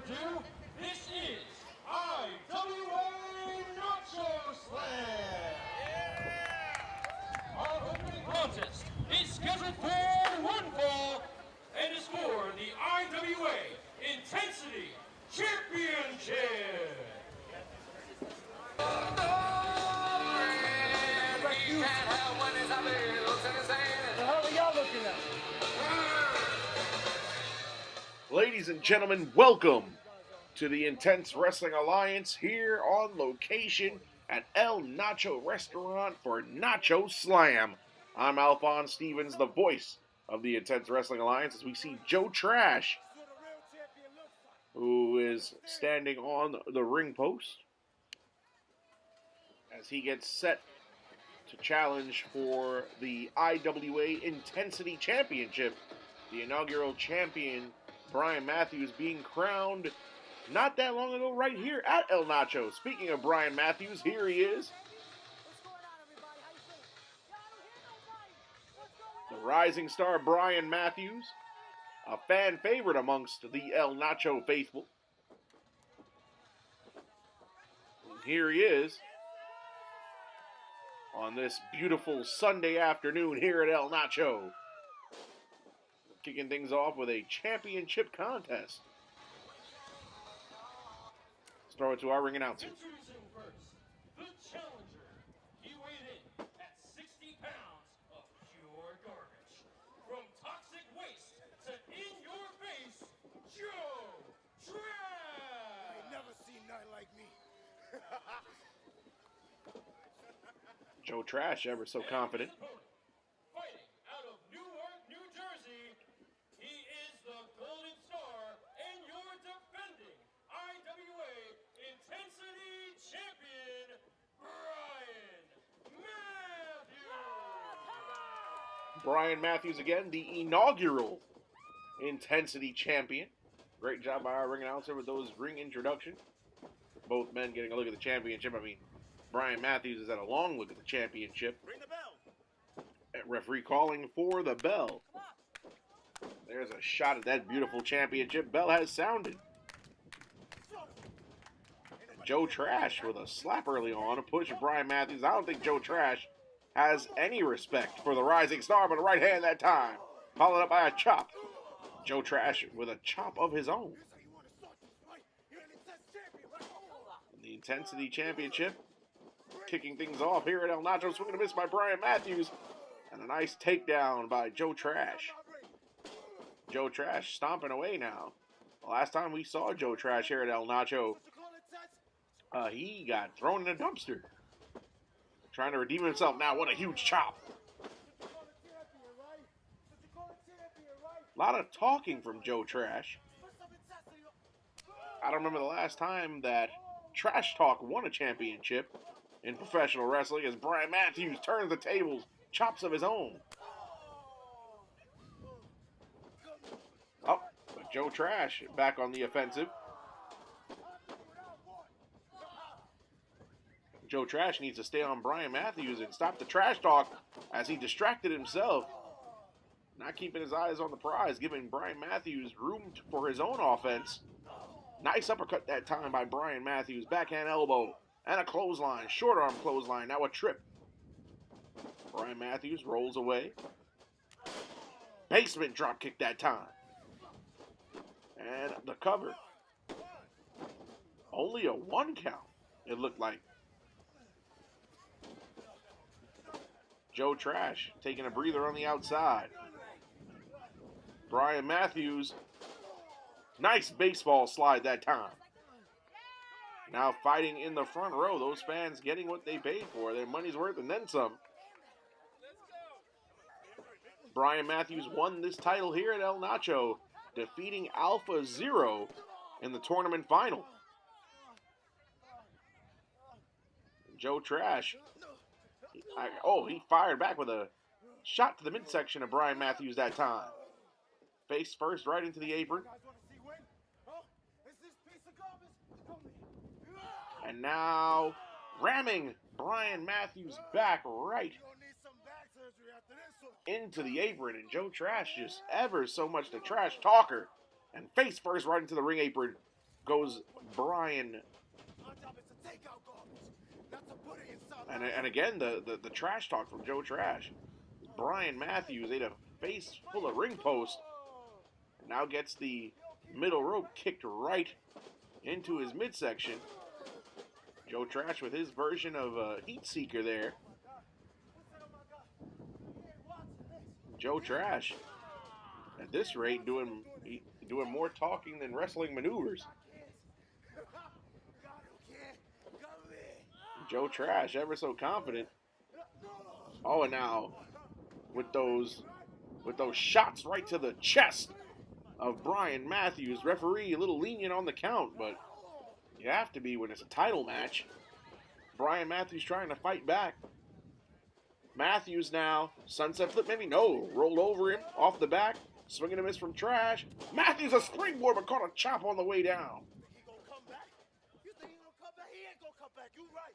ado, this is IWA Nacho Slam! Our opening contest is scheduled for one fall and is for the IWA Intensity Championship! Ladies and gentlemen, welcome to the Intense Wrestling Alliance here on location at El Nacho Restaurant for Nacho Slam. I'm Alphonse Stevens, the voice of the Intense Wrestling Alliance, as we see Joe Trash, who is standing on the ring post as he gets set to challenge for the IWA Intensity Championship. The inaugural champion, Bryan Matthews, being crowned not that long ago right here at El Nacho. Speaking of Bryan Matthews, here he is. The rising star Bryan Matthews, a fan favorite amongst the El Nacho faithful. And here he is on this beautiful Sunday afternoon here at El Nacho, kicking things off with a championship contest. Let's throw it to our ring announcer. Introducing first, the challenger. He weighed in at 60 pounds of pure garbage. From toxic waste to in your face, Joe Trash! Ain't never seen nothing like me. Joe Trash, ever so confident. Fighting out of Newark, New Jersey, he is the Golden Star and your defending IWA Intensity Champion, Bryan Matthews! Bryan Matthews again, the inaugural Intensity Champion. Great job by our ring announcer with those ring introductions. Both men getting a look at the championship. I mean, Bryan Matthews is at a long look at the championship. Ring the bell. Referee calling for the bell. There's a shot at that beautiful championship. Bell has sounded. Joe Trash with a slap early on, a push of Bryan Matthews. I don't think Joe Trash has any respect for the rising star, but a right hand that time. Followed up by a chop. Joe Trash with a chop of his own. The Intensity Championship kicking things off here at El Nacho. Swing and a miss by Bryan Matthews. And a nice takedown by Joe Trash. Joe Trash stomping away now. The last time we saw Joe Trash here at El Nacho, he got thrown in a dumpster. Trying to redeem himself now. What a huge chop. A lot of talking from Joe Trash. I don't remember the last time that Trash Talk won a championship in professional wrestling, as Bryan Matthews turns the tables, chops of his own. Oh, but Joe Trash back on the offensive. Joe Trash needs to stay on Bryan Matthews and stop the trash talk as he distracted himself. Not keeping his eyes on the prize, giving Bryan Matthews room for his own offense. Nice uppercut that time by Bryan Matthews. Backhand elbow and a clothesline. Short arm clothesline. Now a trip. Bryan Matthews rolls away. Basement drop kick that time. And the cover. Only a 1 count, it looked like. Joe Trash taking a breather on the outside. Bryan Matthews. Nice baseball slide that time. Now fighting in the front row. Those fans getting what they paid for. Their money's worth and then some. Bryan Matthews won this title here at El Nacho, defeating Alpha Zero in the tournament final. Joe Trash. He fired back with a shot to the midsection of Bryan Matthews that time. Face first right into the apron. And now ramming Bryan Matthews back right into the apron. And Joe Trash just ever so much the trash talker. And face first right into the ring apron goes Bryan. Our job is to take out garbage, not to put it inside. And again, the trash talk from Joe Trash. Bryan Matthews ate a face full of ring post. Now gets the middle rope kicked right into his midsection. Joe Trash with his version of a heat seeker there. Joe Trash, at this rate, doing more talking than wrestling maneuvers. Joe Trash, ever so confident. Oh, and now with those shots right to the chest of Bryan Matthews, referee a little lenient on the count, but you have to be when it's a title match. Bryan Matthews trying to fight back. Matthews now, sunset flip, maybe no, rolled over him, off the back, swinging a miss from Trash. Matthews a springboard, but caught a chop on the way down. He gonna come back? You think he gonna come back? He ain't gonna come back, you right.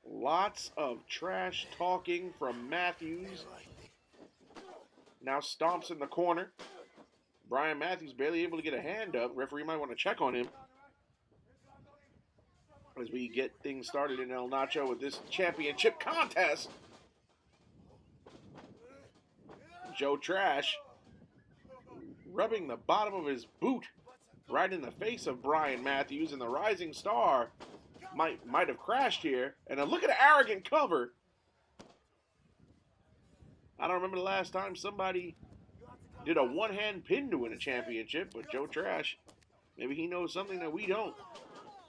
Lots of trash talking from Matthews. Now stomps in the corner. Bryan Matthews barely able to get a hand up. Referee might want to check on him. As we get things started in El Nacho with this championship contest. Joe Trash rubbing the bottom of his boot right in the face of Bryan Matthews, and the Rising Star might have crashed here. And a look at an arrogant cover. I don't remember the last time somebody did a one-hand pin to win a championship, but Joe Trash, maybe he knows something that we don't.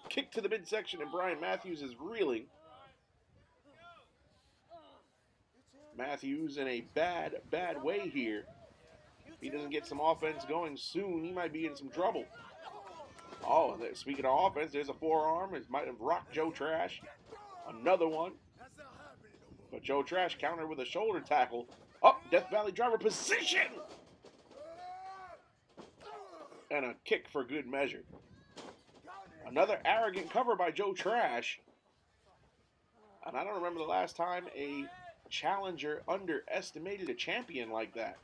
Kick to the midsection, and Bryan Matthews is reeling. Matthews in a bad way here. If he doesn't get some offense going soon, he might be in some trouble. Oh, speaking of offense, there's a forearm. It might have rocked Joe Trash. Another one. But Joe Trash countered with a shoulder tackle. Up, Death Valley driver position! And a kick for good measure. Another arrogant cover by Joe Trash. And I don't remember the last time a challenger underestimated a champion like that.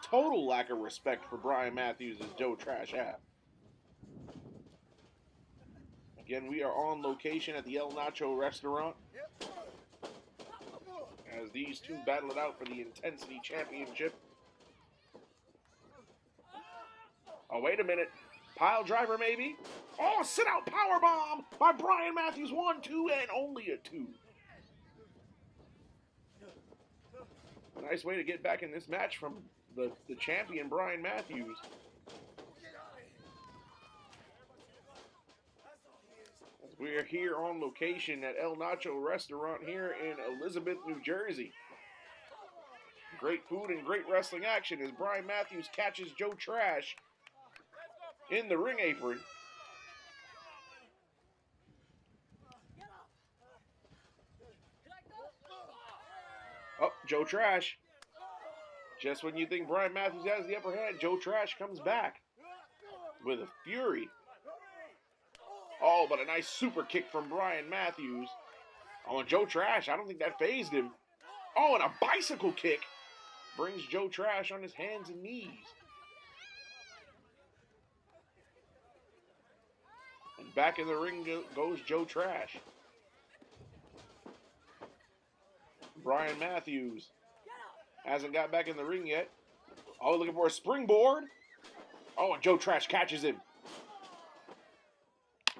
Total lack of respect for Bryan Matthews as Joe Trash have. Again, we are on location at the El Nacho restaurant as these two battle it out for the Intensity Championship. Oh, wait a minute. Pile driver, maybe? Oh, sit-out powerbomb by Bryan Matthews. 1, 2, and only a 2. A nice way to get back in this match from the champion, Bryan Matthews. We are here on location at El Nacho Restaurant here in Elizabeth, New Jersey. Great food and great wrestling action as Bryan Matthews catches Joe Trash in the ring apron. Oh, Joe Trash. Just when you think Bryan Matthews has the upper hand, Joe Trash comes back with a fury. Oh, but a nice super kick from Bryan Matthews. Oh, and Joe Trash, I don't think that phased him. Oh, and a bicycle kick brings Joe Trash on his hands and knees. And back in the ring goes Joe Trash. Bryan Matthews hasn't got back in the ring yet. Oh, looking for a springboard. Oh, and Joe Trash catches him.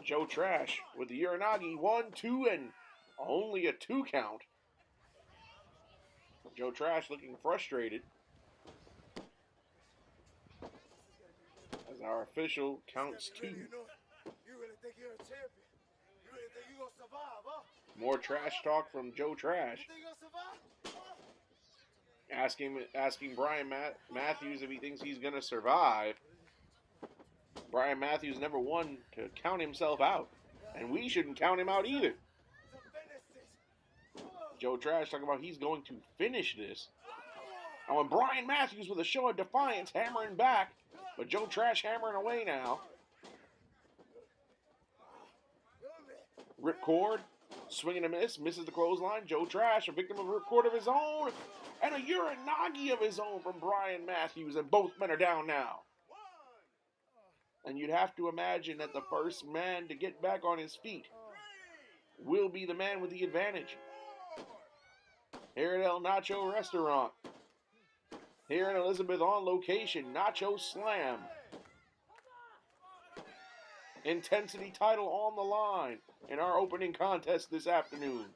Joe Trash with the Uranagi. 1, 2, and only a 2 count. Joe Trash looking frustrated as our official counts 2. You really think you're a champion? You really think you're gonna survive, huh? More trash talk from Joe Trash. You think you're gonna survive? Asking Bryan Matthews if he thinks he's going to survive. Bryan Matthews never won to count himself out. And we shouldn't count him out either. Joe Trash talking about he's going to finish this. Oh, and Bryan Matthews with a show of defiance, hammering back. But Joe Trash hammering away now. Ripcord, swinging a miss, misses the clothesline. Joe Trash, a victim of a ripcord of his own. And a Uranagi of his own from Bryan Matthews. And both men are down now. And you'd have to imagine that the first man to get back on his feet will be the man with the advantage. Here at El Nacho Restaurant, here in Elizabeth on location, Nacho Slam. Intensity title on the line in our opening contest this afternoon.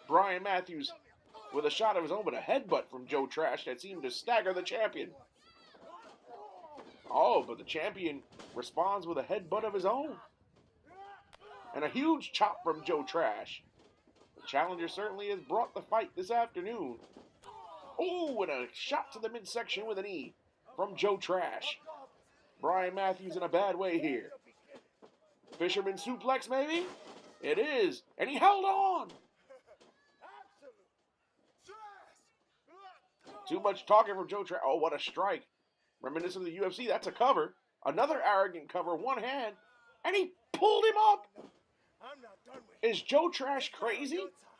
Bryan Matthews with a shot of his own, but a headbutt from Joe Trash that seemed to stagger the champion. Oh, but the champion responds with a headbutt of his own. And a huge chop from Joe Trash. The challenger certainly has brought the fight this afternoon. Oh, and a shot to the midsection with a knee from Joe Trash. Bryan Matthews in a bad way here. Fisherman suplex, maybe? It is. And he held on. Too much talking from Joe Trash. Oh, what a strike. Reminiscent of the UFC. That's a cover. Another arrogant cover. One hand. And he pulled him up. Is Joe Trash crazy?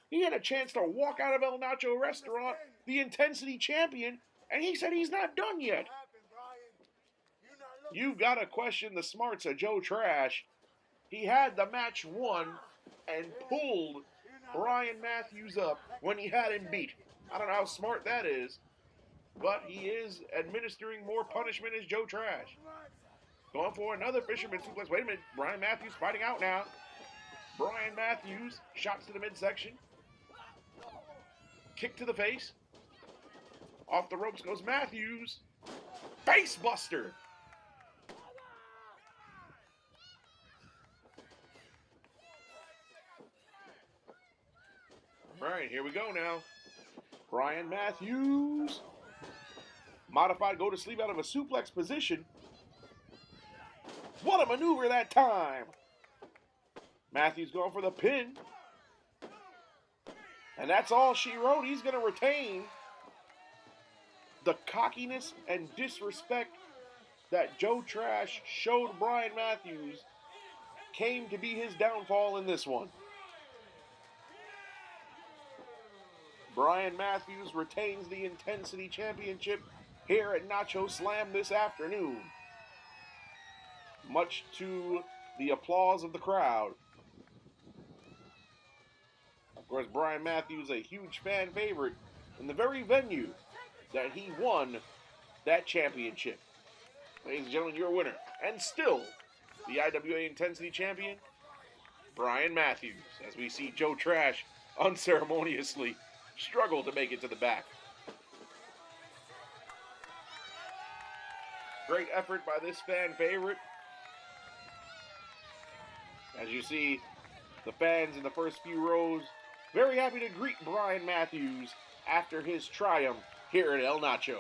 He had a chance to walk out of El Nacho Restaurant, the Intensity champion, and he said he's not done yet. You've got to question the smarts of Joe Trash. He had the match won and pulled Bryan Matthews up when he had him beat. I don't know how smart that is, but he is administering more punishment as Joe Trash. Going for another fisherman suplex. Wait a minute, Bryan Matthews fighting out now. Bryan Matthews, shots to the midsection. Kick to the face. Off the ropes goes Matthews. Face buster. All right, here we go now. Bryan Matthews. Modified go to sleep out of a suplex position. What a maneuver that time. Matthews going for the pin. And that's all she wrote. He's going to retain. The cockiness and disrespect that Joe Trash showed Bryan Matthews came to be his downfall in this one. Bryan Matthews retains the Intensity Championship here at Nacho Slam this afternoon, much to the applause of the crowd. Of course, Bryan Matthews, a huge fan favorite in the very venue that he won that championship. Ladies and gentlemen, your winner, and still the IWA Intensity Champion, Bryan Matthews, as we see Joe Trash unceremoniously struggle to make it to the back. Great effort by this fan favorite. As you see, the fans in the first few rows very happy to greet Bryan Matthews after his triumph here at El Nacho.